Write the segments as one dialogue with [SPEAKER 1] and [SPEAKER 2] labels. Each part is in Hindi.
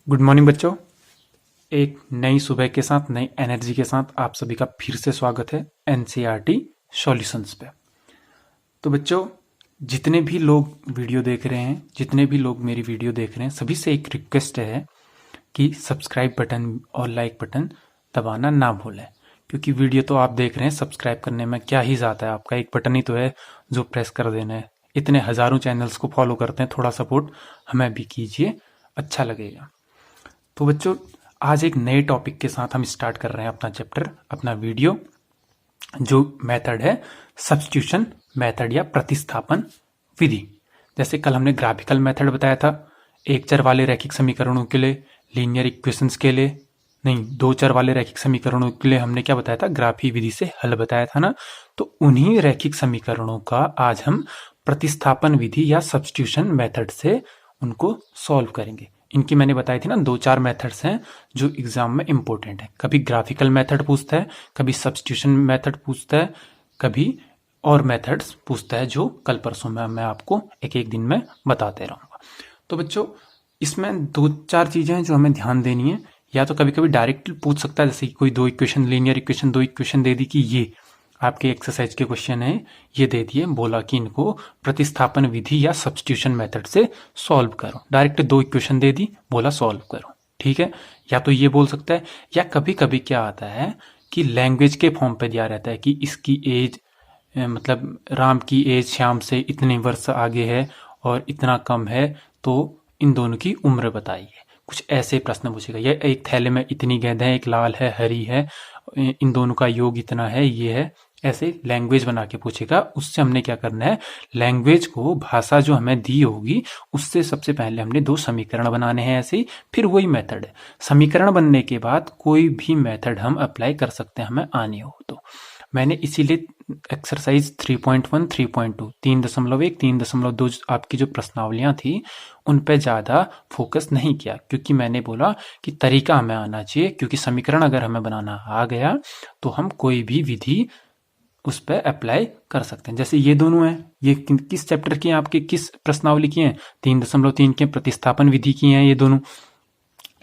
[SPEAKER 1] गुड मॉर्निंग बच्चों। एक नई सुबह के साथ नई एनर्जी के साथ आप सभी का फिर से स्वागत है एनसीईआरटी सॉल्यूशंस पे। तो बच्चों, जितने भी लोग वीडियो देख रहे हैं, जितने भी लोग मेरी वीडियो देख रहे हैं, सभी से एक रिक्वेस्ट है कि सब्सक्राइब बटन और लाइक बटन दबाना ना भूलें। क्योंकि वीडियो तो आप देख रहे हैं, सब्सक्राइब करने में क्या ही जाता है, आपका एक बटन ही तो है जो प्रेस कर देना है। इतने हजारों चैनल्स को फॉलो करते हैं, थोड़ा सपोर्ट हमें भी कीजिए, अच्छा लगेगा। तो बच्चों, आज एक नए टॉपिक के साथ हम स्टार्ट कर रहे हैं अपना चैप्टर, अपना वीडियो, जो मेथड है सब्स्टिट्यूशन मेथड या प्रतिस्थापन विधि। जैसे कल हमने ग्राफिकल मेथड बताया था, एक चर वाले रैखिक समीकरणों के लिए, लीनियर इक्वेशंस के लिए नहीं, दो चर वाले रैखिक समीकरणों के लिए हमने क्या बताया था, ग्राफी विधि से हल बताया था ना। तो उन्हीं रैखिक समीकरणों का आज हम प्रतिस्थापन विधि या सब्स्टिट्यूशन मेथड से उनको सॉल्व करेंगे। इनकी मैंने बताई थी ना, दो चार मेथड्स हैं जो एग्जाम में इंपॉर्टेंट है। कभी ग्राफिकल मेथड पूछता है, कभी सब्स्टिट्यूशन मेथड पूछता है, कभी और मेथड्स पूछता है, जो कल परसों में मैं आपको एक एक दिन में बताते रहूंगा। तो बच्चों, इसमें दो चार चीजें हैं जो हमें ध्यान देनी है। या तो कभी कभी डायरेक्ट पूछ सकता है, जैसे कोई दो इक्वेशन, लीनियर इक्वेशन, दो इक्वेशन दे दी कि ये आपके एक्सरसाइज के क्वेश्चन है, ये दे दिए, बोला कि इनको प्रतिस्थापन विधि या सब्स्टिट्यूशन मेथड से सॉल्व करो। डायरेक्ट दो इक्वेशन दे दी, बोला सॉल्व करो, ठीक है। या तो ये बोल सकता है, या कभी कभी क्या आता है कि लैंग्वेज के फॉर्म पे दिया रहता है कि इसकी एज, मतलब राम की एज श्याम से इतने वर्ष आगे है और इतना कम है, तो इन दोनों की उम्र बताइए। कुछ ऐसे प्रश्न पूछेगा। या एक थैले में इतनी गेंदें हैं, एक लाल है, हरी है, इन दोनों का योग इतना है, ये है। ऐसे लैंग्वेज बना के पूछेगा। उससे हमने क्या करना है, लैंग्वेज को, भाषा जो हमें दी होगी उससे सबसे पहले हमने दो समीकरण बनाने हैं ऐसे ही, फिर वही मेथड है। समीकरण बनने के बाद कोई भी मेथड हम अप्लाई कर सकते हैं, हमें आनी हो तो। मैंने इसीलिए एक्सरसाइज 3.1, 3.2, 3.1, 3.2 आपकी जो प्रश्नावलियां थी उन पे ज़्यादा फोकस नहीं किया, क्योंकि मैंने बोला कि तरीका हमें आना चाहिए। क्योंकि समीकरण अगर हमें बनाना आ गया तो हम कोई भी विधि उस पर अप्लाई कर सकते हैं। जैसे ये दोनों हैं, ये किस चैप्टर की हैं, आपके किस प्रश्नावली की हैं, 3.3 के प्रतिस्थापन विधि की हैं ये दोनों।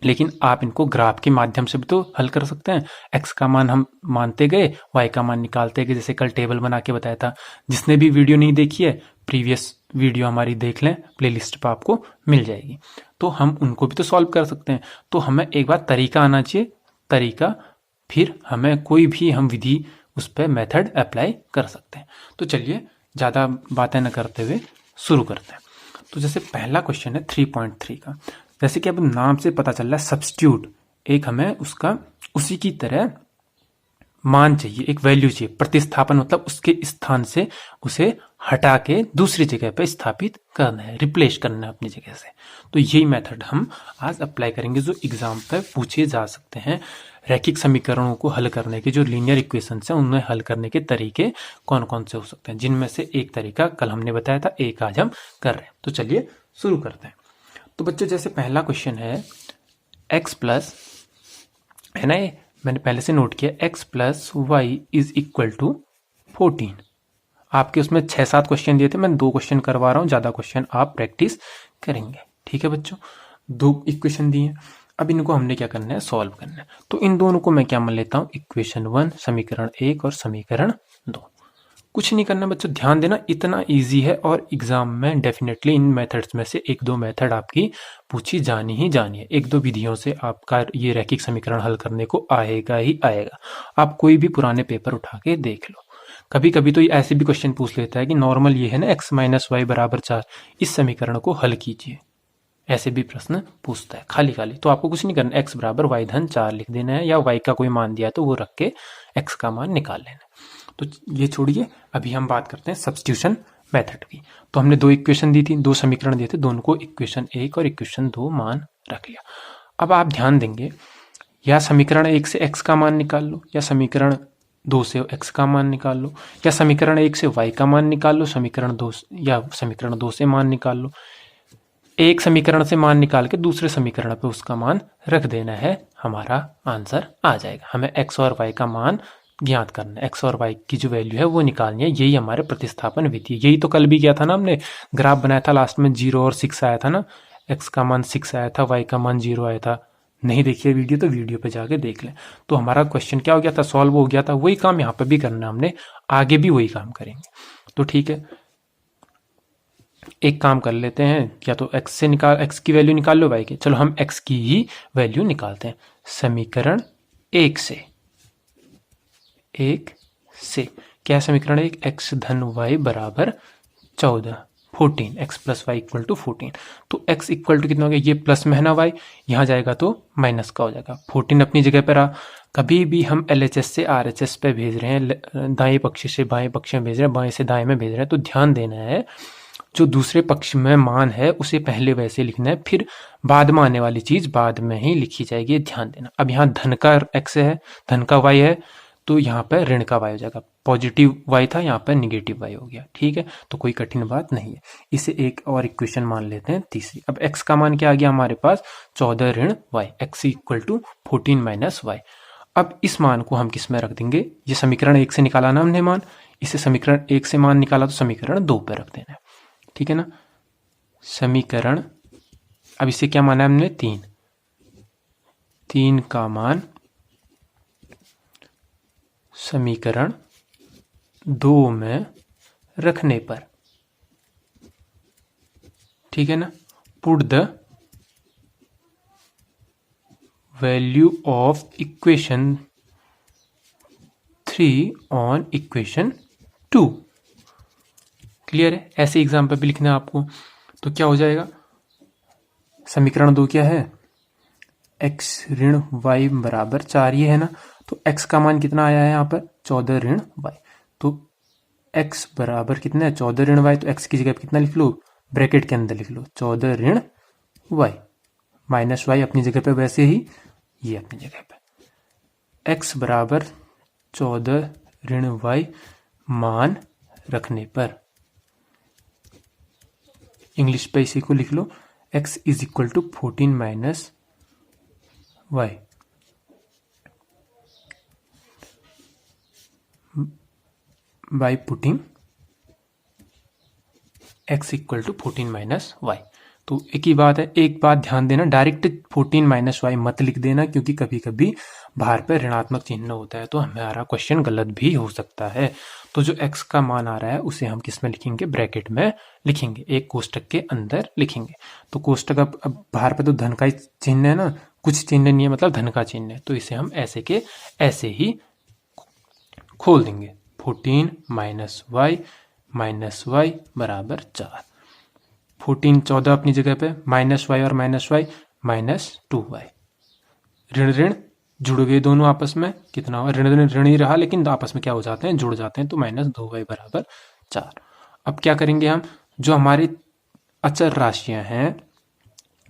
[SPEAKER 1] लेकिन आप इनको ग्राफ के माध्यम से भी तो हल कर सकते हैं। एक्स का मान हम मानते गए, वाई का मान निकालते गए, जैसे कल टेबल बना के बताया था। जिसने भी वीडियो नहीं देखी है, प्रीवियस वीडियो हमारी देख लें, प्लेलिस्ट पर आपको मिल जाएगी। तो हम उनको भी तो सॉल्व कर सकते हैं। तो हमें एक बार तरीका आना चाहिए, तरीका, फिर हमें कोई भी हम विधि उस पर मेथड अप्लाई कर सकते हैं। तो चलिए ज़्यादा बातें न करते हुए शुरू करते हैं। तो जैसे पहला क्वेश्चन है 3.3 का। जैसे कि अब नाम से पता चल रहा है सब्स्टिट्यूट, एक हमें उसका उसी की तरह मान चाहिए, एक वैल्यू चाहिए। प्रतिस्थापन मतलब उसके स्थान से उसे हटा के दूसरी जगह पे स्थापित करना है, रिप्लेस करना है अपनी जगह से। तो यही मेथड हम आज अप्लाई करेंगे, जो एग्जाम पे पूछे जा सकते हैं। रैखिक समीकरणों को हल करने के, जो लीनियर इक्वेशंस हैं उन्हें हल करने के तरीके कौन कौन से हो सकते हैं, जिनमें से एक तरीका कल हमने बताया था, एक आज हम कर रहे हैं। तो चलिए शुरू करते हैं। तो बच्चों, जैसे पहला क्वेश्चन है x प्लस, है ना, ये मैंने पहले से नोट किया, x plus y is equal to 14। आपके उसमें 6-7 क्वेश्चन दिए थे, मैं 2 क्वेश्चन करवा रहा हूँ, ज़्यादा क्वेश्चन आप प्रैक्टिस करेंगे, ठीक है बच्चों। 2 इक्वेशन दिए, अब इनको हमने क्या करना है, सॉल्व करना है। तो इन दोनों को मैं क्या मान लेता हूँ, इक्वेशन 1, समीकरण 1 और समीकरण 2। कुछ नहीं करना बच्चों, ध्यान देना, इतना इजी है और एग्जाम में डेफिनेटली इन मेथड्स में से एक दो मेथड आपकी पूछी जानी ही जानी है। एक दो विधियों से आपका ये रैखिक समीकरण हल करने को आएगा ही आएगा। आप कोई भी पुराने पेपर उठा के देख लो। कभी कभी तो ऐसे भी क्वेश्चन पूछ लेता है कि नॉर्मल ये है ना, x माइनस वाई बराबर 4, इस समीकरण को हल कीजिए। ऐसे भी प्रश्न पूछता है खाली खाली। तो आपको कुछ नहीं करना, x बराबर वाई धन 4 लिख देना है, या y का कोई मान दिया तो वो रख के x का मान निकाल लेना है। तो ये छोड़िए, अभी हम बात करते हैं सब्स्टिट्यूशन मेथड की। तो हमने 2 इक्वेशन दी थी, 2 समीकरण दिए थे, दोनों को इक्वेशन 1 और इक्वेशन 2 मान रख लिया। अब आप ध्यान देंगे, या समीकरण 1 से x का मान निकाल लो, या समीकरण 2 से x का मान निकाल लो, या समीकरण 1 से y का मान निकाल लो, समीकरण 2 या समीकरण 2 से मान निकाल लो। एक समीकरण से मान निकाल के दूसरे समीकरण पे उसका मान रख देना है, हमारा आंसर आ जाएगा। हमें x और y का मान ज्ञात करना है, x और y की जो वैल्यू है वो निकालनी है। यही हमारे प्रतिस्थापन विधि है। यही तो कल भी किया था ना हमने, ग्राफ बनाया था, लास्ट में 0 और 6 आया था ना, x का मान 6 आया था, y का मान 0 आया था। नहीं देखिए वीडियो तो वीडियो पे जाके देख लें। तो हमारा क्वेश्चन क्या हो गया था, सॉल्व हो गया था। वही काम यहाँ पे भी करना है हमने, आगे भी वही काम करेंगे। तो ठीक है, एक काम कर लेते हैं, या तो x की वैल्यू निकाल लो y की। चलो हम x की ही वैल्यू निकालते हैं। समीकरण 1 से क्या है समीकरण 1, x धन y बराबर 14, 14 x plus y equal to 14। तो x इक्वल टू कितना हो गया, ये प्लस में है ना y, यहाँ जाएगा तो माइनस का हो जाएगा। 14 अपनी जगह पर रहा। कभी भी हम LHS से RHS पे भेज रहे हैं, दाएं पक्ष से बाएं पक्ष में भेज रहे हैं, बाएं से दाएं में भेज रहे हैं, तो ध्यान देना है जो दूसरे पक्ष में मान है उसे पहले वैसे लिखना है, फिर बाद में आने वाली चीज बाद में ही लिखी जाएगी, ध्यान देना। अब यहाँ धन का x है, धन का y है, तो यहाँ पर ऋण का y हो जाएगा। पॉजिटिव y था, यहाँ पर निगेटिव y हो गया। ठीक है, तो कोई कठिन बात नहीं है। इसे एक और इक्वेशन मान लेते हैं, तीसरी। अब x का मान क्या आ गया हमारे पास, 14 ऋण y, x equal to 14 minus y। अब इस मान को हम किस में रख देंगे, ये समीकरण 1 से निकाला ना हमने मान, इसे समीकरण 1 से मान निकाला तो समीकरण 2 पे रख देना है। ठीक है ना, समीकरण, अब इसे क्या माना है हमने, 3 का मान समीकरण 2 में रखने पर, ठीक है ना, put the value of equation 3 on equation 2। Clear है, ऐसे एग्जाम्पल भी लिखना है आपको। तो क्या हो जाएगा, समीकरण 2 क्या है, x ऋण y बराबर 4, ये है ना। तो x का मान कितना आया है यहाँ पर, 14 ऋण y। तो x बराबर कितना है, 14 ऋण y। तो x की जगह पर कितना लिख लो, ब्रैकेट के अंदर लिख लो 14 ऋण y, माइनस y अपनी जगह पे वैसे ही, ये अपनी जगह पे। x बराबर 14 ऋण y मान रखने पर, इंग्लिश पे इसी को लिख लो, x is equal to 14 minus y। By putting x equal to 14 minus y। तो एक ही बात है, एक बात ध्यान देना, डायरेक्ट 14 माइनस y मत लिख देना, क्योंकि कभी कभी बाहर पर ऋणात्मक चिन्ह होता है तो हमारा क्वेश्चन गलत भी हो सकता है। तो जो x का मान आ रहा है उसे हम किस में लिखेंगे, ब्रैकेट में लिखेंगे, एक कोष्टक के अंदर लिखेंगे। तो कोष्टक, अब बाहर पे तो धन का ही चिन्ह है ना, कुछ चिन्ह नहीं है, मतलब धन का चिन्ह है, तो इसे हम ऐसे के ऐसे ही खोल देंगे। 14 माइनस वाई बराबर 4। 14 14 अपनी जगह पे, माइनस वाई और माइनस वाई माइनस 2y। ऋण ऋण जुड़ गए दोनों आपस में, कितना हुआ, ऋण ऋण ऋण ही रहा, लेकिन आपस में क्या हो जाते हैं, जुड़ जाते हैं, तो माइनस 2y बराबर 4। अब क्या करेंगे हम, जो हमारी अचर राशियां हैं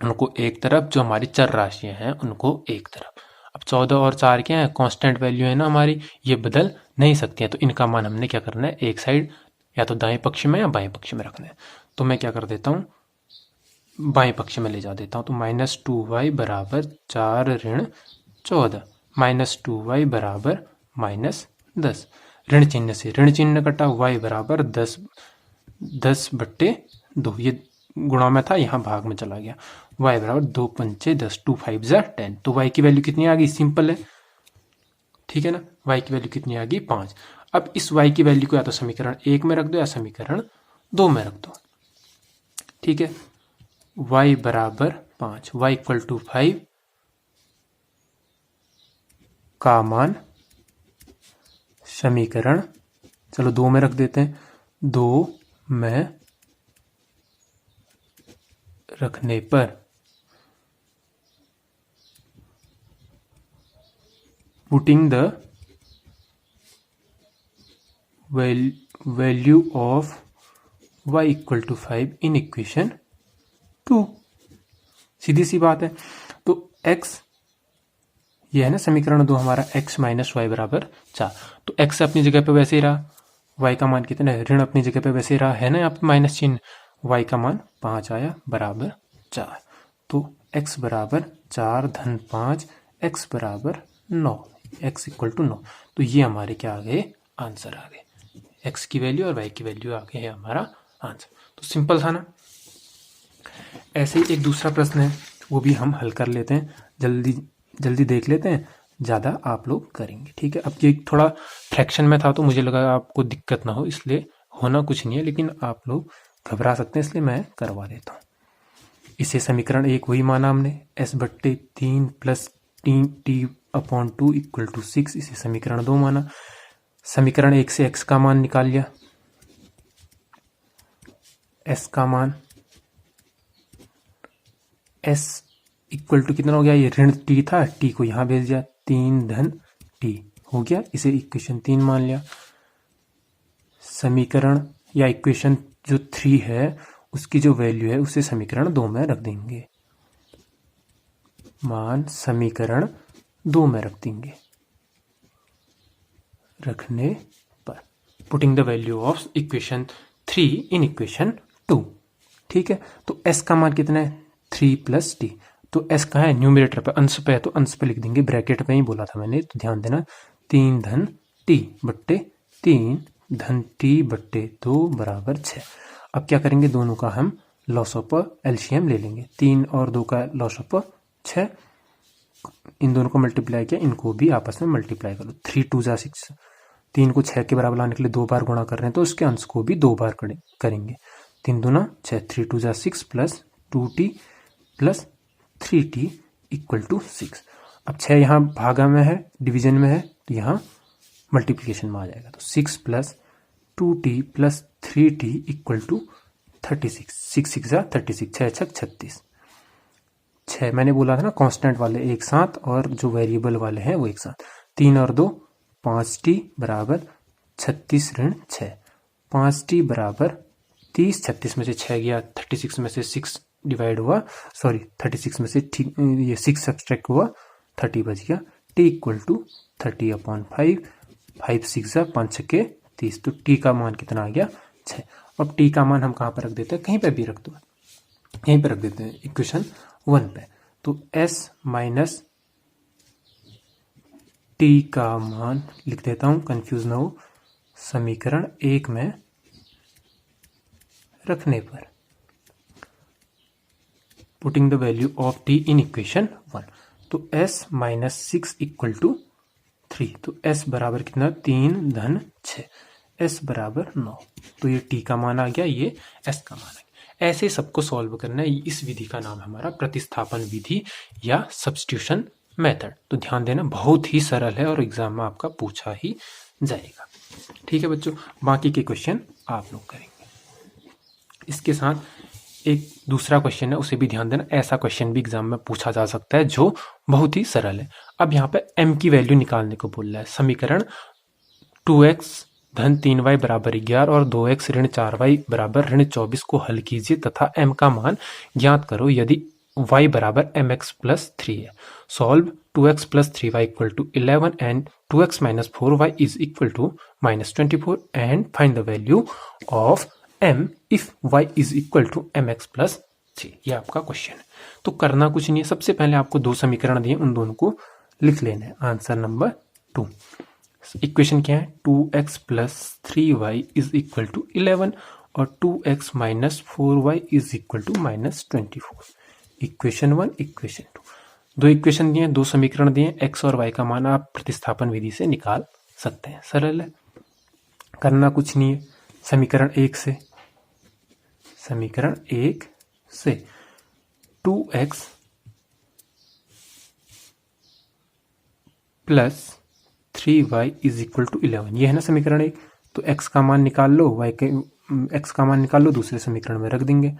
[SPEAKER 1] उनको एक तरफ, जो हमारी चर राशियां हैं उनको एक तरफ। अब 14 और 4 क्या है, कांस्टेंट वैल्यू है ना हमारी, ये बदल नहीं सकती है, तो इनका मान हमने क्या करना है, एक साइड या तो दाएं पक्ष में या बाएं पक्ष में रखना है। तो मैं क्या कर देता हूँ, बाएं पक्ष में ले जा देता हूँ। तो माइनस 2y बराबर 4 ऋण 14, माइनस 2y बराबर माइनस 10। ऋण चिन्ह से ऋण चिन्ह कटा, y बराबर 10/2, ये गुणा में था, यहाँ भाग में चला गया। y बराबर 2 पंचे 10, 2 5 10। तो y की वैल्यू कितनी आ गई, सिंपल है, ठीक है ना, y की वैल्यू कितनी आ गई, 5। अब इस y की वैल्यू को या तो समीकरण 1 में रख दो या समीकरण 2 में रख दो। ठीक है, y बराबर 5, y इक्वल टू 5 का मान समीकरण, चलो 2 में रख देते हैं, 2 में रखने पर putting the value of y equal to 5 in equation 2। सीधी सी बात है। तो x, ये है ना समीकरण 2 हमारा, x माइनस वाई बराबर 4। तो x अपनी जगह पे वैसे ही रहा, y का मान कितना है, ऋण अपनी जगह पे वैसे ही रहा, है ना यहाँ पे माइनस चिन्ह, y का मान 5 आया बराबर 4। तो x बराबर 4 धन 5, x बराबर 9, x इक्वल टू 9। तो ये हमारे क्या आ गए, आंसर आ गए, x की वैल्यू और y की वैल्यू आ गई है हमारा आंसर। तो सिंपल था ना। ऐसे ही एक दूसरा प्रश्न है, वो भी हम हल कर लेते हैं, जल्दी जल्दी देख लेते हैं, ज़्यादा आप लोग करेंगे। ठीक है, अब ये थोड़ा फ्रैक्शन में था तो मुझे लगा आपको दिक्कत ना हो, इसलिए होना कुछ नहीं है, लेकिन आप लोग घबरा सकते हैं, इसलिए मैं करवा देता हूँ। इसे समीकरण 1 वही माना हमने, s/3 plus t/2 equal to 6, इसे समीकरण 2 माना। समीकरण 1 से x का मान निकाल लिया, s का मान s इक्वल टू कितना हो गया, ये ऋण t था, t को यहां भेज दिया, 3 धन t हो गया, इसे इक्वेशन 3 मान लिया। समीकरण या इक्वेशन जो 3 है उसकी जो वैल्यू है उसे समीकरण 2 में रख देंगे, मान समीकरण 2 में रख देंगे। रखने पर putting the value of equation 3 in equation 2। ठीक है, तो s का मान कितना है, 3 प्लस टी। तो s कहाँ है, न्यूमरेटर पे, अंश पे है, तो अंश पे लिख देंगे, ब्रैकेट में ही बोला था मैंने, तो ध्यान देना, 3 धन टी बट्टे 3 धन टी बट्टे 2 बराबर 6। अब क्या करेंगे, दोनों का हम लॉस ऑफ एलसीएम ले लेंगे, 3 और 2 का लॉस ऑफ 6, इन दोनों को मल्टीप्लाई किया, इनको भी आपस में मल्टीप्लाई करो, 3 2 जा 6, 3 को 6 के बराबर लाने के लिए 2 बार गुणा कर रहे हैं, तो उसके अंश को भी 2 बार करेंगे, 3 दूना 6, 3 2 जा 6 plus 2t plus 3t equal to 6। अब 6 यहाँ भागा में है, डिवीजन में है, तो यहाँ मल्टीप्लिकेशन में आ जाएगा, तो 6 plus 2t plus 3t equal to 36, 6 6 जा 36, 6 6 36। 6 मैंने बोला था ना, कांस्टेंट वाले एक साथ और जो वेरिएबल वाले हैं वो एक साथ, 3 और 2 5t बराबर 36 ऋण 6, 5t बराबर 30, 36 में से 6 गया, 36 में से 6 डिवाइड हुआ, सॉरी 36 में से ये 6 सब्सट्रैक्ट हुआ, 30 बच गया, t इक्वल टू 30/5, 5 6 जा 5 6 के 30, तो t का मान कितना आ गया, 6। अब t का मान हम कहाँ पर रख देते हैं, कहीं पर भी रख दो, यहीं पर रख देते हैं इक्वेशन 1 पे, तो s माइनस t का मान लिख देता हूं, कंफ्यूज ना हो, समीकरण 1 में रखने पर, putting the value of t in equation 1, तो s माइनस 6 इक्वल टू 3, तो s बराबर कितना, 3 धन 6, s बराबर 9, तो ये t का मान आ गया, ये s का मान आ गया। ऐसे सबको सॉल्व करना है, इस विधि का नाम हमारा प्रतिस्थापन विधि या सब्स्टिट्यूशन मेथड। तो ध्यान देना, बहुत ही सरल है और एग्जाम में आपका पूछा ही जाएगा। ठीक है बच्चों, बाकी के क्वेश्चन आप लोग करेंगे। इसके साथ एक दूसरा क्वेश्चन है, उसे भी ध्यान देना, ऐसा क्वेश्चन भी एग्जाम में पूछा जा सकता है जो बहुत ही सरल है। अब यहाँ पे m की वैल्यू निकालने को बोल रहा है, समीकरण 2x धन 3y बराबर 11 और 2x ऋण 4y बराबर ऋण 24 को हल कीजिए तथा m का मान ज्ञात करो यदि y बराबर mx प्लस 3 है। Solve 2x plus 3y equal to 11 and 2x minus 4y is equal to minus 24 and find the value of m if y is equal to mx plus 3। ये आपका क्वेश्चन है। तो करना कुछ नहीं है, सबसे पहले आपको दो समीकरण दिए, उन दोनों को लिख लेना है। आंसर नंबर 2, इक्वेशन क्या है, 2x plus 3y is equal to 11 और 2x minus 4y is equal to minus 24। Equation 1, equation 2, दो इक्वेशन दिए, दो समीकरण दिए, x और y का मान आप प्रतिस्थापन विधि से निकाल सकते हैं, सरल है, करना कुछ नहीं है। समीकरण 1 से, समीकरण 1 से 2x plus 3y is equal to 11, ये है ना समीकरण 1, तो x का मान निकाल लो, x का मान निकाल लो, दूसरे समीकरण में रख देंगे,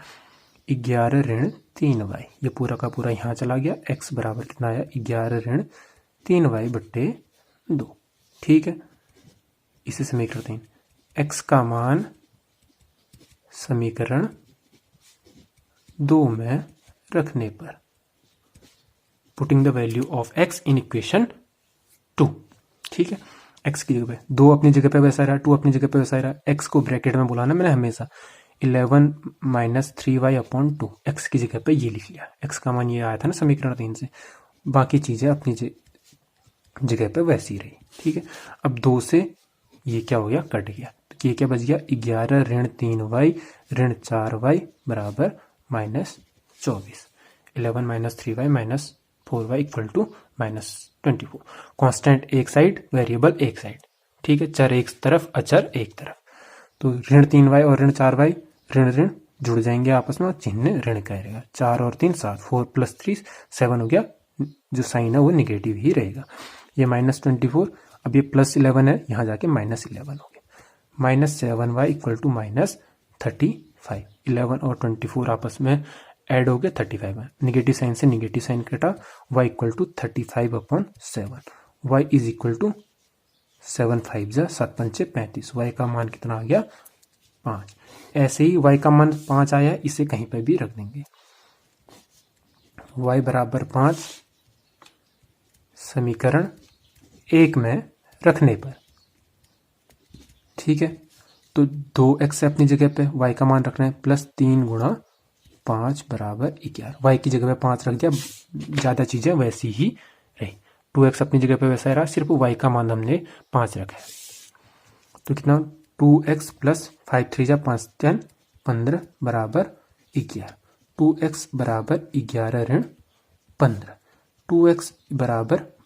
[SPEAKER 1] 11 ऋण 3y, ये पूरा का पूरा यहाँ चला गया, x बराबर कितना आया, 11 ऋण 3y बट्टे 2। ठीक है, इसे समीकरण 3, x का मान समीकरण 2 में रखने पर, putting the value of x in equation 2। ठीक है, x की जगह पे 2 अपनी जगह पे वैसा रहा, 2 अपनी जगह पे वैसा रहा, x को ब्रैकेट में बुलाना मैंने हमेशा, 11 माइनस 3y अपॉन 2, एक्स की जगह पे ये लिख लिया, x का मान ये आया था ना समीकरण 3 से, बाकी चीजें अपनी जगह पे वैसी रही। ठीक है, अब 2 से ये क्या हो गया, कट गया, तो ये क्या बच गया, 11 ऋण 3y ऋण 4y बराबर minus 24, 11 minus 3y minus 4y equal to minus 24। Constant एक साइड, वेरिएबल एक साइड, ठीक है, चर एक तरफ, अचर एक तरफ। तो ऋण 3y और ऋण 4y ऋण ऋण जुड़ जाएंगे आपस में और चिन्ह ऋण का रहेगा। 4 और 3 7, 4 + 3 7 हो गया, जो साइन है वो निगेटिव ही रहेगा। ये -24, अब ये +11 है, यहाँ जाके -11 हो गया। -7y equal to -35। 11 और 24 आपस में ऐड हो गया 35 में, निगेटिव साइन से निगेटिव साइन कटा, y equal to 35/7। y is equal to 7 5 जा 7 5 35। y का मान कितना आ गया 5। ऐसे ही y का मान 5 आया, इसे कहीं पर भी रख देंगे। y बराबर 5 समीकरण 1 में रखने पर, ठीक है, तो 2x अपनी जगह पे, y का मान रखना है +3 × 5 = 11। y की जगह पे 5 रख दिया, ज़्यादा चीज़ें वैसी ही रही। 2x अपनी जगह पे वैसा रहा, सिर्फ y का मान हमने 5 रखा है। तो कितना 2x + 5 3 जा 5 10 15 = 11। 2x = 11 ऋण 15। 2x =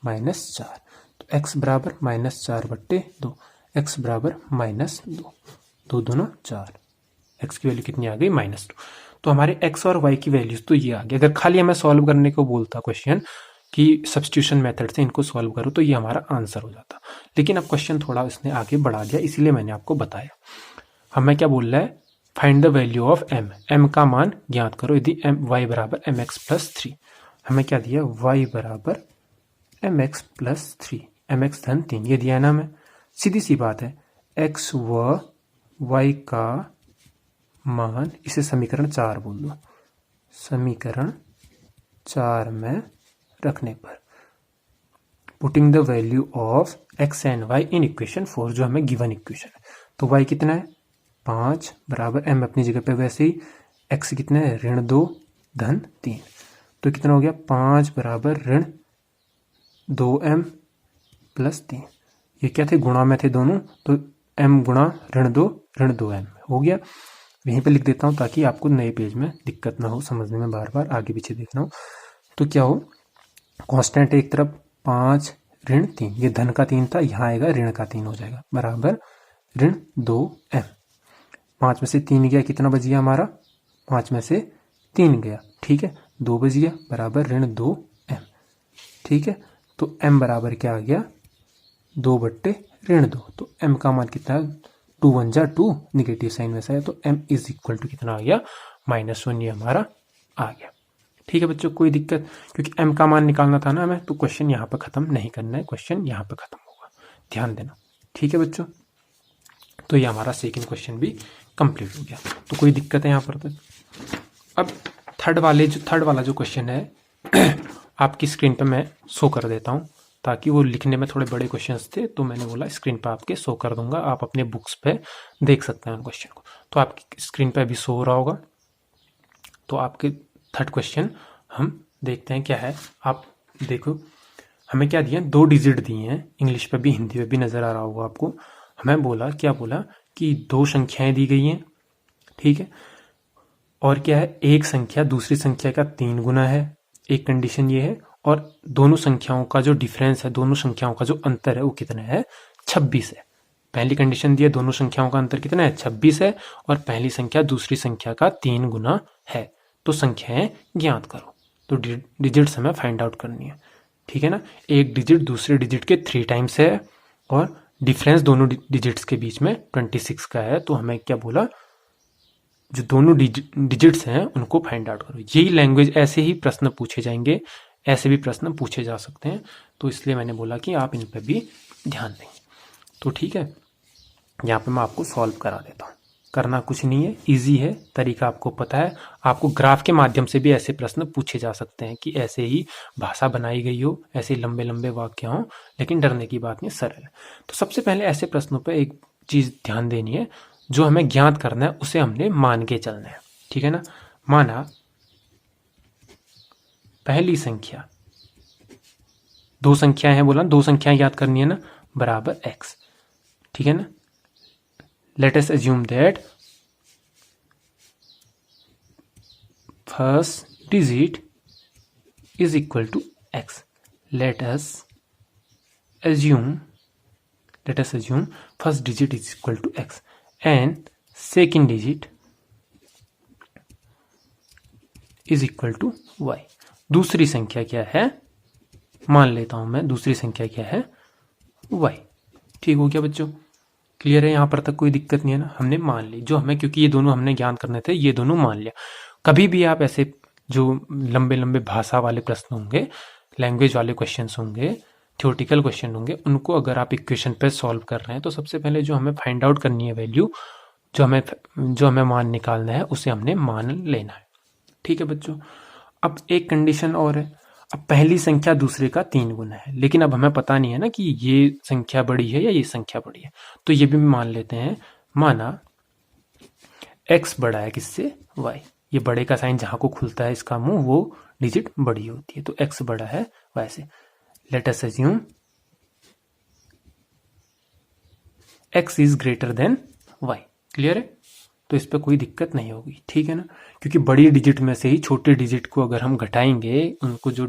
[SPEAKER 1] -4, तो x = -4/2, x = -2, 2 दूना 4, x की वैल्यू कितनी आ गई -2। तो हमारे x और y की वैल्यूज तो ये आ गई। अगर खाली हमें सॉल्व करने को बोलता क्वेश्चन कि सब्स्टिट्यूशन मेथड से इनको सॉल्व करो, तो ये हमारा आंसर हो जाता। लेकिन अब क्वेश्चन थोड़ा इसने आगे बढ़ा दिया, इसीलिए मैंने आपको बताया। हमें क्या बोल रहा है, find the value of m, m का मान ज्ञात करो यदि y = mx + 3। हमें क्या दिया, y = mx + 3, mx धन 3, ये दिया ना हमें। सीधी सी बात है, x व y का मान, इसे समीकरण 4 बोल दो, समीकरण 4 में रखने पर, putting the value of x and y in equation 4, जो हमें गिवन इक्वेशन है। तो y कितना है 5 बराबर m अपनी जगह पे वैसे ही, x कितना है ऋण 2 धन 3, तो कितना हो गया 5 बराबर ऋण 2m + 3। ये क्या थे, गुणा में थे दोनों, तो m गुणा ऋण 2m हो गया। यहीं पे लिख देता हूँ ताकि आपको नए पेज में दिक्कत ना हो समझने में, बार बार आगे पीछे देखना हो। तो क्या हो, कांस्टेंट एक तरफ 5 ऋण 3, ये धन का 3 था, यहाँ आएगा ऋण का 3 हो जाएगा, बराबर ऋण 2m। 5 में से 3 गया, कितना बच गया हमारा, 5 में से 3 गया, ठीक है, 2 बच गया, बराबर ऋण 2m, ठीक है। तो m बराबर क्या आ गया 2/2। तो m का मान कितना है, 2 1 जा 2, निगेटिव साइन वैसा है, तो m इज इक्वल टू कितना आ गया -1, ये हमारा आ गया। ठीक है बच्चों, कोई दिक्कत, क्योंकि m का मान निकालना था ना हमें, तो क्वेश्चन यहाँ पे खत्म नहीं करना है, क्वेश्चन यहाँ पे खत्म होगा, ध्यान देना, ठीक है बच्चों। तो ये हमारा सेकंड क्वेश्चन भी कंप्लीट हो गया। तो कोई दिक्कत है यहाँ पर तक। अब थर्ड वाला जो क्वेश्चन है आपकी स्क्रीन पे मैं शो कर देता हूँ, ताकि वो लिखने में थोड़े बड़े क्वेश्चंस थे, तो मैंने बोला स्क्रीन पे आपके शो कर दूंगा, आप अपने बुक्स पे देख सकते हैं क्वेश्चन को। तो आपकी स्क्रीन पे अभी शो हो रहा होगा। तो आपके थर्ड क्वेश्चन हम देखते हैं क्या है। आप देखो, हमें क्या दिया, 2 डिजिट दिए हैं, इंग्लिश पे भी हिंदी में भी नज़र आ रहा होगा आपको। हमें क्या बोला कि 2 संख्याएं दी गई हैं, ठीक है, और क्या है, एक संख्या दूसरी संख्या का 3 गुना है, एक कंडीशन ये है, और दोनों संख्याओं का जो डिफरेंस है, दोनों संख्याओं का जो अंतर है वो कितना है, 26 है। पहली कंडीशन दी है, दोनों संख्याओं का अंतर कितना है, 26 है, और पहली संख्या दूसरी संख्या का 3 गुना है, तो संख्याएं ज्ञात करो। तो डिजिट्स हमें फाइंड आउट करनी है, ठीक है ना। एक डिजिट दूसरे डिजिट के 3 टाइम्स है, और डिफरेंस दोनों डिजिट्स के बीच में 26 का है। तो हमें क्या बोला, जो दोनों डिजिट्स हैं उनको फाइंड आउट करो। यही लैंग्वेज, ऐसे ही प्रश्न पूछे जाएंगे, ऐसे भी प्रश्न पूछे जा सकते हैं, तो इसलिए मैंने बोला कि आप इन पर भी ध्यान दें। तो ठीक है, यहाँ पे मैं आपको सॉल्व करा देता हूँ, करना कुछ नहीं है, इजी है, तरीका आपको पता है। आपको ग्राफ के माध्यम से भी ऐसे प्रश्न पूछे जा सकते हैं कि ऐसे ही भाषा बनाई गई हो, ऐसे लंबे लंबे वाक्य हों, लेकिन डरने की बात नहीं, सरल है। तो सबसे पहले ऐसे प्रश्नों पर एक चीज़ ध्यान देनी है, जो हमें ज्ञात करना है उसे हमने मान के चलना है, ठीक है ना। माना पहली संख्या, 2 संख्याएं हैं, बोला 2 संख्याएं याद करनी है ना, बराबर x, ठीक है ना। Let us assume that first digit is equal to x. Let us assume first digit is equal to x and second digit is equal to y. दूसरी संख्या क्या है, मान लेता हूं मैं दूसरी संख्या क्या है, y. ठीक हो गया बच्चों, क्लियर है? यहां पर तक कोई दिक्कत नहीं है ना? हमने मान ली जो हमें, क्योंकि ये दोनों हमने ज्ञान करने थे, ये दोनों मान लिया. कभी भी आप ऐसे जो लंबे लंबे भाषा वाले प्रश्न होंगे, लैंग्वेज वाले क्वेश्चंस होंगे, थ्योरेटिकल क्वेश्चन होंगे, उनको अगर आप इक्वेशन पे सॉल्व कर रहे हैं तो सबसे पहले जो हमें फाइंड आउट करनी है वैल्यू, जो हमें मान निकालना है, उसे हमने मान लेना है. ठीक है बच्चों. अब एक कंडीशन और है. अब पहली संख्या दूसरे का 3 गुना है, लेकिन अब हमें पता नहीं है ना कि ये संख्या बड़ी है या ये संख्या बड़ी है, तो ये भी मान लेते हैं. माना x बड़ा है किससे, y. ये बड़े का साइन जहां को खुलता है इसका मुंह, वो डिजिट बड़ी होती है, तो x बड़ा है y से. Late us assume x is greater than y. Clear है? तो इस पर कोई दिक्कत नहीं होगी. ठीक है ना? क्योंकि बड़ी डिजिट में से ही छोटे डिजिट को अगर हम घटाएंगे, उनको जो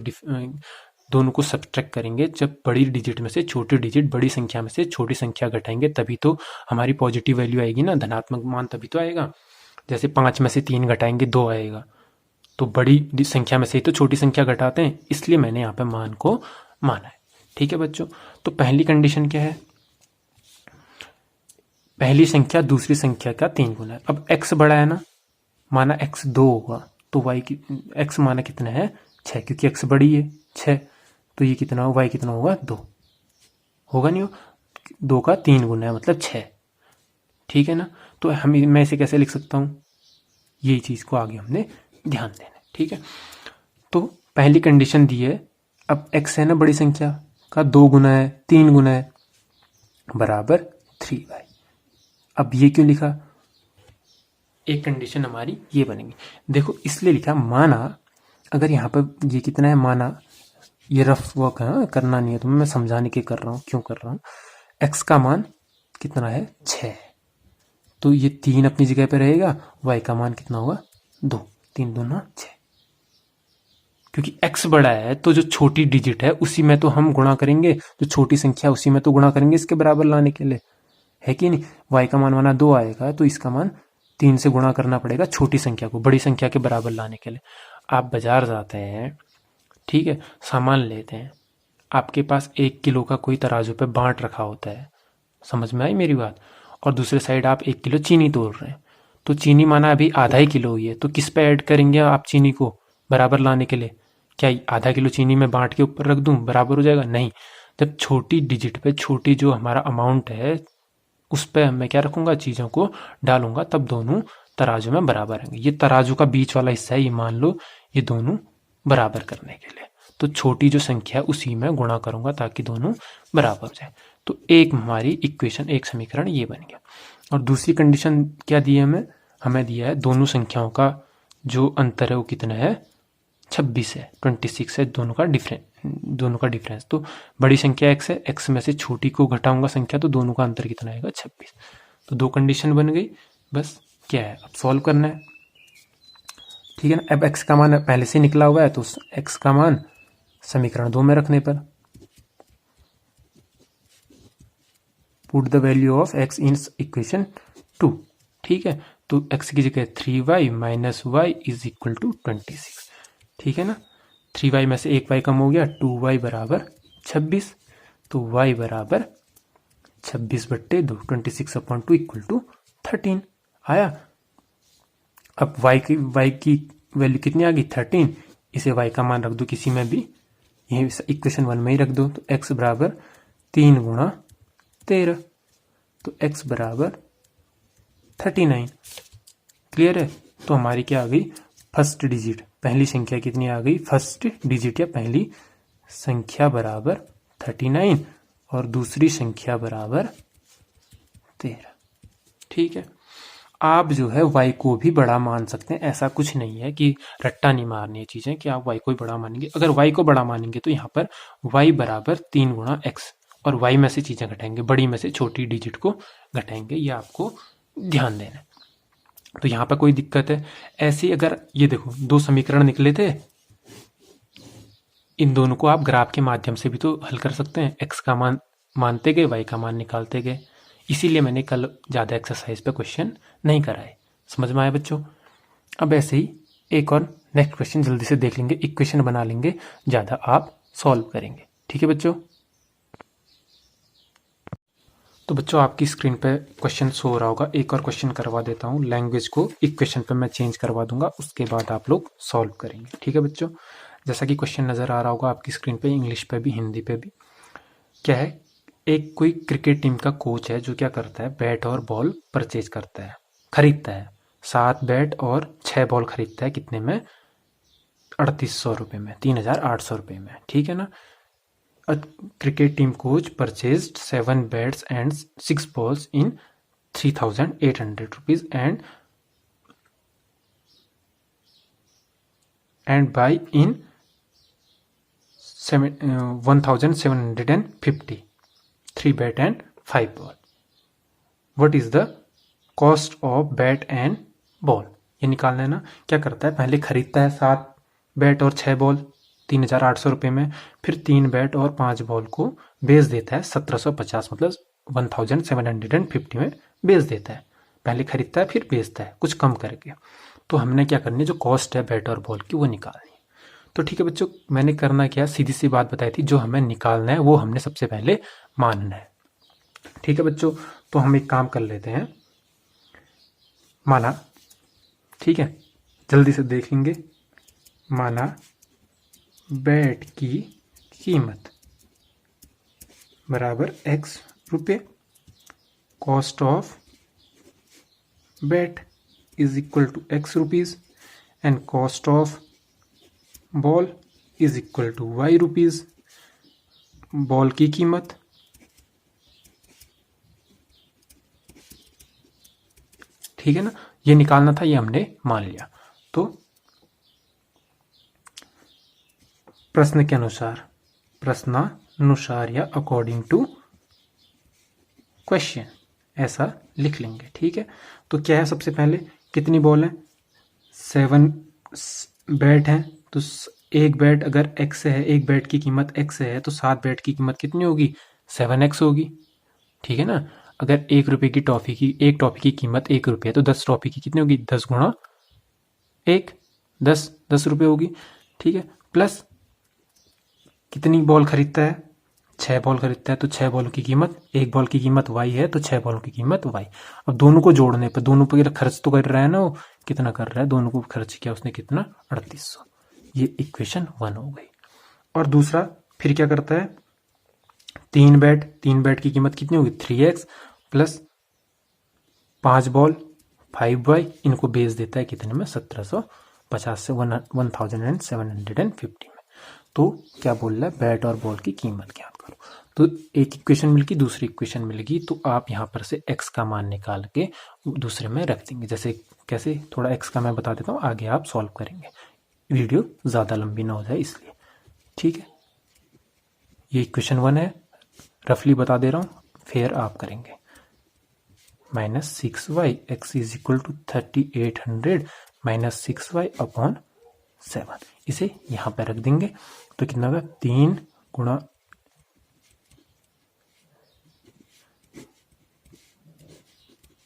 [SPEAKER 1] दोनों को सब्ट्रैक्ट करेंगे, जब बड़ी डिजिट में से छोटी डिजिट बड़ी संख्या में से छोटी संख्या घटाएंगे, तभी तो हमारी पॉजिटिव वैल्यू आएगी ना, धनात्मक मान तभी तो आएगा. जैसे 5 में से 3 घटाएंगे 2 आएगा, तो बड़ी संख्या में से ही तो छोटी संख्या घटाते हैं, इसलिए मैंने यहाँ पे मान को माना है. ठीक है बच्चों. तो पहली कंडीशन क्या है, पहली संख्या दूसरी संख्या का 3 गुना है. अब x बड़ा है ना, माना x 2 होगा, तो y की x माना कितना है, 6, क्योंकि x बड़ी है 6, तो ये कितना होगा, y कितना होगा, 2 होगा. नहीं हो, 2 का 3 गुना है मतलब 6. ठीक है ना? तो मैं इसे कैसे लिख सकता हूं, यही चीज को आगे हमने ध्यान देना है. ठीक है? तो पहली कंडीशन दी है. अब x है ना बड़ी संख्या का 2 गुना है, 3 गुना है, बराबर 3y. अब ये क्यों लिखा, एक कंडीशन हमारी ये बनेगी. देखो इसलिए लिखा, माना अगर यहाँ पर ये कितना है, माना ये रफ वर्क है, करना नहीं है तो मैं समझाने के कर रहा हूँ, क्यों कर रहा हूँ. x का मान कितना है, 6, तो ये 3 अपनी जगह पे रहेगा, y का मान कितना होगा, 2, 3 दूना 6. क्योंकि x बड़ा है तो जो छोटी डिजिट है उसी में तो हम गुणा करेंगे, जो छोटी संख्या उसी में तो गुणा करेंगे इसके बराबर लाने के लिए, है कि नहीं. y का मान माना 2 आएगा, तो इसका मान 3 से गुणा करना पड़ेगा छोटी संख्या को बड़ी संख्या के बराबर लाने के लिए. आप बाजार जाते हैं, ठीक है, सामान लेते हैं, आपके पास 1 किलो का कोई तराजू पे बांट रखा होता है, समझ में आई मेरी बात, और दूसरे साइड आप 1 किलो चीनी तोड़ रहे हैं, तो चीनी माना अभी आधा ही किलो हुई है, तो किस पे ऐड करेंगे आप चीनी को बराबर लाने के लिए, क्या आधा किलो चीनी में बांट के ऊपर रख दूं बराबर हो जाएगा, नहीं. जब छोटी डिजिट पे छोटी जो हमारा अमाउंट है उस पर मैं क्या रखूंगा, चीजों को डालूंगा, तब दोनों तराजू में बराबर होंगे. ये तराजू का बीच वाला हिस्सा है, ये मान लो, ये दोनों बराबर करने के लिए, तो छोटी जो संख्या है उसी में गुणा करूंगा ताकि दोनों बराबर हो जाए. तो एक हमारी इक्वेशन, एक समीकरण ये बन गया. और दूसरी कंडीशन क्या दी है हमें दिया है दोनों संख्याओं का जो अंतर है वो कितना है, 26 है, 26 है, दोनों का डिफरेंस. तो बड़ी संख्या x है, x में से छोटी को घटाऊंगा संख्या, तो दोनों का अंतर कितना आएगा, 26. तो 2 कंडीशन बन गई. बस क्या है, अब सॉल्व करना है. ठीक है ना? अब x का मान पहले से निकला हुआ है, तो x का मान समीकरण 2 में रखने पर, put the value of x in equation 2. ठीक है? तो x की जगह 3y माइनस y इज इक्वल टू 26. ठीक है ना? 3y में से 1y कम हो गया, 2y बराबर 26, तो y बराबर 26/2, 26/2 इक्वल टू 13 आया. अब y की वैल्यू कितनी आ गई, 13. इसे y का मान रख दो किसी में भी, यही इक्वेशन 1 में ही रख दो, तो x बराबर 3 गुणा 13, तो x बराबर 39. क्लियर है? तो हमारी क्या आ गई, फर्स्ट डिजिट, पहली संख्या कितनी आ गई, फर्स्ट डिजिट या पहली संख्या बराबर 39 और दूसरी संख्या बराबर 13. ठीक है? आप जो है y को भी बड़ा मान सकते हैं, ऐसा कुछ नहीं है कि रट्टा नहीं मारनी है चीजें कि आप y को ही बड़ा मानेंगे. अगर y को बड़ा मानेंगे तो यहाँ पर y बराबर 3 गुणा x, और y में से चीजें घटाएंगे, बड़ी में से छोटी डिजिट को घटाएंगे, ये आपको ध्यान देना है. तो यहाँ पर कोई दिक्कत है? ऐसे अगर ये देखो दो समीकरण निकले थे, इन दोनों को आप ग्राफ के माध्यम से भी तो हल कर सकते हैं। एक्स का मान मानते गए, वाई का मान निकालते गए। इसीलिए मैंने कल ज़्यादा एक्सरसाइज पे क्वेश्चन नहीं कराए। समझ में आया बच्चों? अब ऐसे ही एक और नेक्स्ट क्वेश्चन जल्दी से देख लेंगे, इक्वेशन बना लेंगे, ज़्यादा आप सॉल्व करेंगे। ठीक है बच्चों? तो बच्चों आपकी स्क्रीन पे क्वेश्चन शो हो रहा होगा। एक और क्वेश्चन करवा देता हूँ, लैंग्वेज को इक्वेशन पे मैं चेंज करवा दूंगा, उसके बाद आप लोग सॉल्व करेंगे। ठीक है बच्चों? जैसा कि क्वेश्चन नज़र आ रहा होगा आपकी स्क्रीन पे, इंग्लिश पे भी हिंदी पे भी। क्या है, एक कोई क्रिकेट टीम का कोच है जो क्या करता है, बैट और बॉल परचेज करता है, खरीदता है। 7 बैट और 6 बॉल खरीदता है, कितने में? 3800 रुपये में, 3800 रुपये में। ठीक है ना? A cricket team coach purchased 7 bats and 6 balls in 3,800 rupees and buy in 1,750 3 bat and 5 ball. What is the cost of bat and ball? ये निकालना है ना। क्या करता है, पहले खरीदता है 7 बैट और 6 बॉल 3,800 रुपये में, फिर 3 बैट और 5 बॉल को बेच देता है 1750, मतलब 1,750 में बेच देता है। पहले खरीदता है फिर बेचता है, कुछ कम करके। तो हमने क्या करनी है, जो कॉस्ट है बैट और बॉल की वो निकालनी है। तो ठीक है बच्चों, मैंने करना क्या, सीधी सी बात बताई थी, जो हमें निकालना है वो हमने सबसे पहले मानना है। ठीक है बच्चों? तो हम एक काम कर लेते हैं, माना, ठीक है, जल्दी से देख लेंगे। माना बैट की कीमत बराबर x रुपये, cost of bat is equal to x rupees and cost of ball is equal to y rupees. Ball की कीमत ठीक है ना, ये निकालना था, ये हमने मान लिया। तो प्रश्नानुसार या अकॉर्डिंग टू क्वेश्चन ऐसा लिख लेंगे। ठीक है? तो क्या है, सबसे पहले कितनी बॉल है, 7 बैट हैं, तो एक बैट अगर x है, एक बैट की कीमत x है, तो 7 बैट की कीमत कितनी होगी, 7x होगी। ठीक है ना? अगर 1 रुपये की टॉफी की, एक टॉफी की कीमत 1 रुपये है, तो 10 टॉफी की कितनी होगी, 10 गुणा 1, 10 रुपये होगी। ठीक है? प्लस कितनी बॉल खरीदता है, 6 बॉल खरीदता है, तो 6 बॉलों की कीमत, एक बॉल की कीमत y है, तो 6 बॉलों की कीमत y। अब दोनों को जोड़ने पर, दोनों पर खर्च तो कर रहा है ना, वो कितना कर रहा है, दोनों को खर्च किया उसने कितना, 3800। ये इक्वेशन 1 हो गई। और दूसरा फिर क्या करता है, 3 बैट की कीमत कितनी होगी, 3x प्लस 5 बॉल 5y, इनको बेच देता है कितने में, 1750 से 1,750 में। तो क्या बोल रहा है, बैट और बॉल की कीमत ज्ञात करो। तो एक इक्वेशन मिल गई, दूसरी इक्वेशन मिल गई, तो आप यहाँ पर से x का मान निकाल के दूसरे में रख देंगे। जैसे कैसे, थोड़ा x का मैं बता देता हूँ, आगे आप सॉल्व करेंगे, वीडियो ज़्यादा लंबी ना हो जाए इसलिए। ठीक है? ये इक्वेशन 1 है, रफली बता दे रहा हूँ, फिर आप करेंगे। -6y x is equal to 3800 -6y upon 7, इसे यहाँ पे रख देंगे। तो कितना होगा, 3 गुणा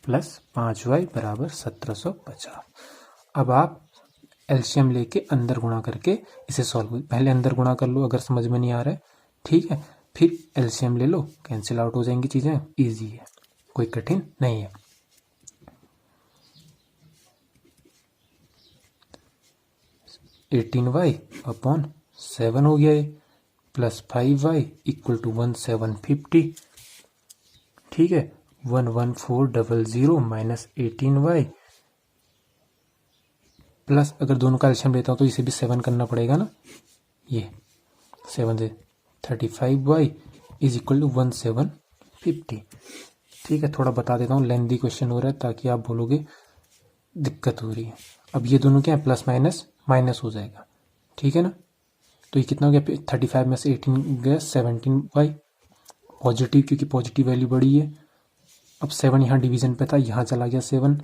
[SPEAKER 1] प्लस 5y बराबर 1750। अब आप एलसीएम लेके अंदर गुणा करके इसे सॉल्व, पहले अंदर गुणा कर लो अगर समझ में नहीं आ रहा है। ठीक है? फिर एलसीएम ले लो, कैंसिल आउट हो जाएंगी चीज़ें, इजी है, कोई कठिन नहीं है। (18y अपॉन 7 हो गया है, प्लस 5y इक्वल टू 1750। ठीक है? 11400 माइनस 18y प्लस, अगर दोनों का एलसीएम लेता हूँ तो इसे भी 7 करना पड़ेगा ना, ये 7 से 35y इज इक्वल टू 1750। ठीक है? थोड़ा बता देता हूँ, लेंथी क्वेश्चन हो रहा है ताकि आप बोलोगे दिक्कत हो रही है। अब ये दोनों क्या है, प्लस माइनस माइनस हो जाएगा। ठीक है ना? तो ये कितना हो गया, 35 में से 18 गया, 17y पॉजिटिव, क्योंकि पॉजिटिव वैल्यू बड़ी है। अब 7 यहाँ डिवीजन पे था, यहाँ चला गया 7,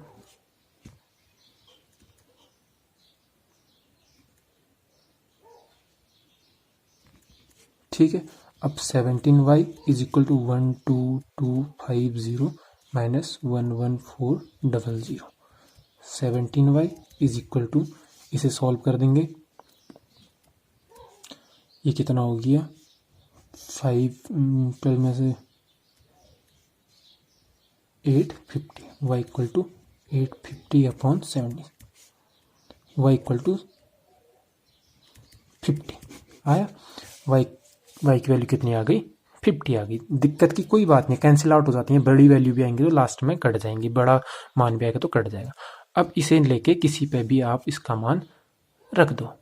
[SPEAKER 1] ठीक है। अब 17y is equal to 12250 minus 11400। 17y is equal to, इसे सॉल्व कर देंगे, ये कितना हो गया 5 में से 850, y equal to 850 upon 70, y equal to 50 आया। y की वैल्यू कितनी आ गई 50 आ गई। दिक्कत की कोई बात नहीं, कैंसिल आउट हो जाती है, बड़ी वैल्यू भी आएंगी तो लास्ट में कट जाएंगी, बड़ा मान भी आएगा तो कट जाएगा। अब इसे लेके किसी पे भी आप इसका मान रख दो।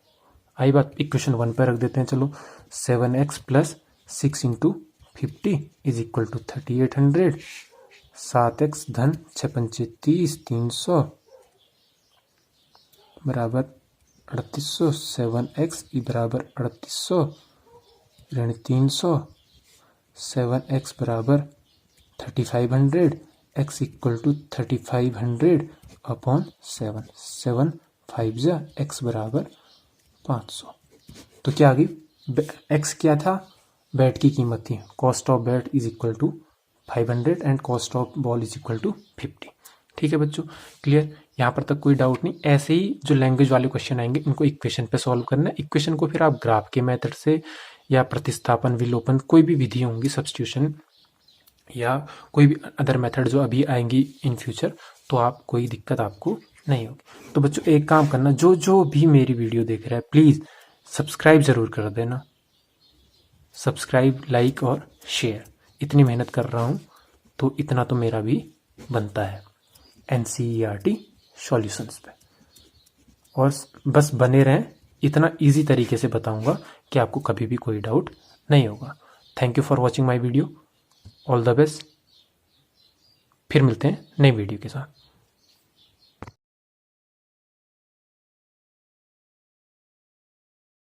[SPEAKER 1] आई बात, इक्वेशन 1 पे रख देते हैं। चलो 7x plus 6 into 50 is equal to 3800, 7x धन 6 पंचे 30, 300 बराबर 3800, 7x बराबर 3800 ऋण 300, 7x बराबर 3500, x इक्वल टू 3500 अपॉन 7, 7 5 जा x बराबर 500। तो क्या आ गई, x क्या था, बैट की कीमत थी, cost of bat is equal to 500 and cost of ball is equal to 50। ठीक है बच्चों, क्लियर, यहाँ पर तक कोई डाउट नहीं। ऐसे ही जो लैंग्वेज वाले क्वेश्चन आएंगे इनको इक्वेशन पे सॉल्व करना है। इक्वेशन को फिर आप ग्राफ के मेथड से या प्रतिस्थापन, विलोपन, कोई भी विधि होंगी, सब्स्टिट्यूशन या कोई भी अदर मेथड जो अभी आएंगी इन फ्यूचर, तो आप कोई दिक्कत आपको नहीं होगी। तो बच्चों एक काम करना, जो भी मेरी वीडियो देख रहा है प्लीज़ सब्सक्राइब ज़रूर कर देना, सब्सक्राइब, लाइक और शेयर। इतनी मेहनत कर रहा हूँ तो इतना तो मेरा भी बनता है NCERT सॉल्यूशंस पे। और बस बने रहें, इतना इजी तरीके से बताऊंगा कि आपको कभी भी कोई डाउट नहीं होगा। Thank you for watching my video, all the best. फिर मिलते हैं नई वीडियो के साथ।